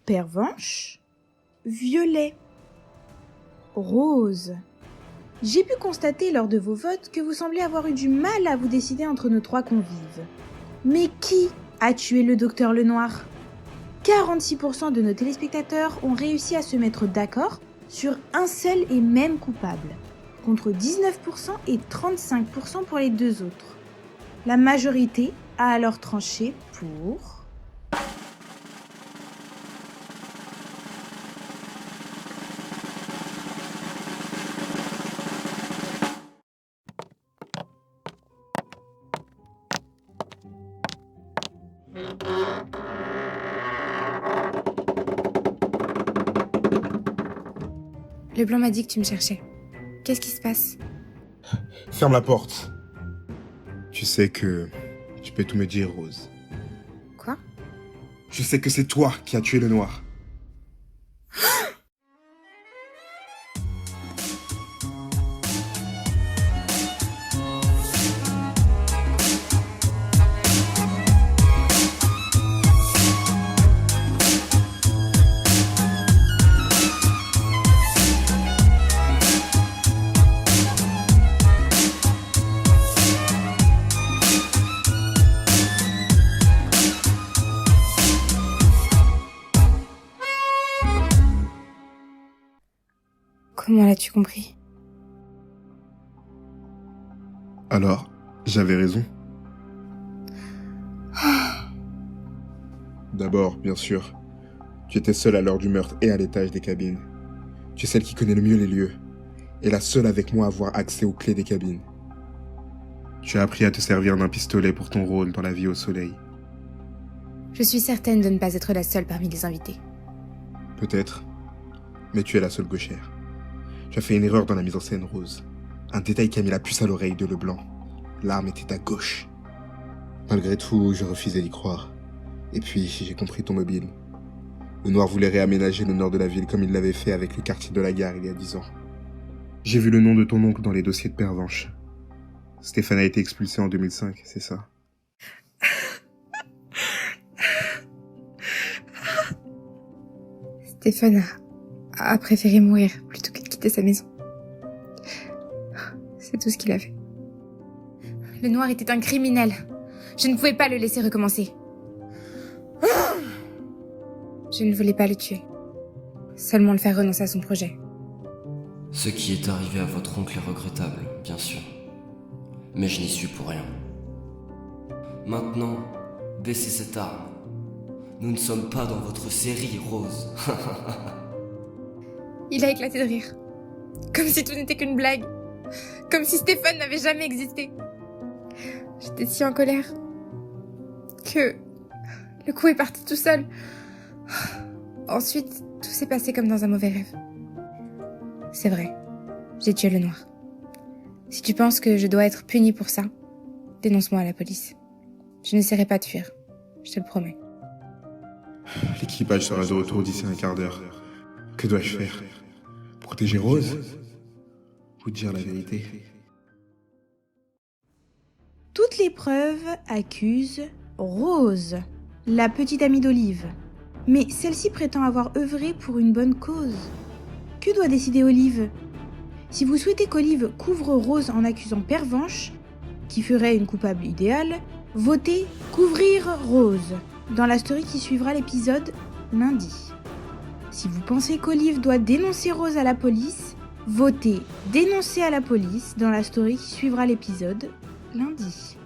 Pervenche, violet, rose. J'ai pu constater lors de vos votes que vous semblez avoir eu du mal à vous décider entre nos 3 convives. Mais qui a tué le docteur Lenoir ? 46% de nos téléspectateurs ont réussi à se mettre d'accord sur un seul et même coupable, contre 19% et 35% pour les 2 autres. La majorité a alors tranché pour... Le blanc m'a dit que tu me cherchais. Qu'est-ce qui se passe ? Ferme la porte. Tu sais que tu peux tout me dire, Rose. Quoi ? Je sais que c'est toi qui as tué le noir. Comment l'as-tu compris ? Alors, j'avais raison. D'abord, bien sûr, tu étais seule à l'heure du meurtre et à l'étage des cabines. Tu es celle qui connaît le mieux les lieux, et la seule avec moi à avoir accès aux clés des cabines. Tu as appris à te servir d'un pistolet pour ton rôle dans La Vie au soleil. Je suis certaine de ne pas être la seule parmi les invités. Peut-être, mais tu es la seule gauchère. Tu as fait une erreur dans la mise en scène, Rose. Un détail qui a mis la puce à l'oreille de Leblanc. L'arme était à gauche. Malgré tout, je refusais d'y croire. Et puis, j'ai compris ton mobile. Le noir voulait réaménager le nord de la ville comme il l'avait fait avec le quartier de la gare il y a 10 ans. J'ai vu le nom de ton oncle dans les dossiers de Pervenche. Stéphane a été expulsé en 2005, c'est ça? Stéphane a préféré mourir plutôt que de quitter sa maison. C'est tout ce qu'il a fait. Le noir était un criminel. Je ne pouvais pas le laisser recommencer. Je ne voulais pas le tuer. Seulement le faire renoncer à son projet. Ce qui est arrivé à votre oncle est regrettable, bien sûr. Mais je n'y suis pour rien. Maintenant, baissez cette arme. Nous ne sommes pas dans votre série, Rose. Il a éclaté de rire. Comme si tout n'était qu'une blague. Comme si Stéphane n'avait jamais existé. J'étais si en colère que le coup est parti tout seul. Ensuite, tout s'est passé comme dans un mauvais rêve. C'est vrai, j'ai tué le noir. Si tu penses que je dois être punie pour ça, dénonce-moi à la police. Je n'essaierai pas de fuir, je te le promets. L'équipage sera de retour d'ici un quart d'heure. Que dois-je faire? Protéger Rose? Ou dire la vérité? Toutes les preuves accusent Rose, la petite amie d'Olive. Mais celle-ci prétend avoir œuvré pour une bonne cause. Que doit décider Olive? Si vous souhaitez qu'Olive couvre Rose en accusant Pervenche, qui ferait une coupable idéale, votez « Couvrir Rose » dans la story qui suivra l'épisode lundi. Si vous pensez qu'Olive doit dénoncer Rose à la police, votez « Dénoncer à la police » dans la story qui suivra l'épisode lundi.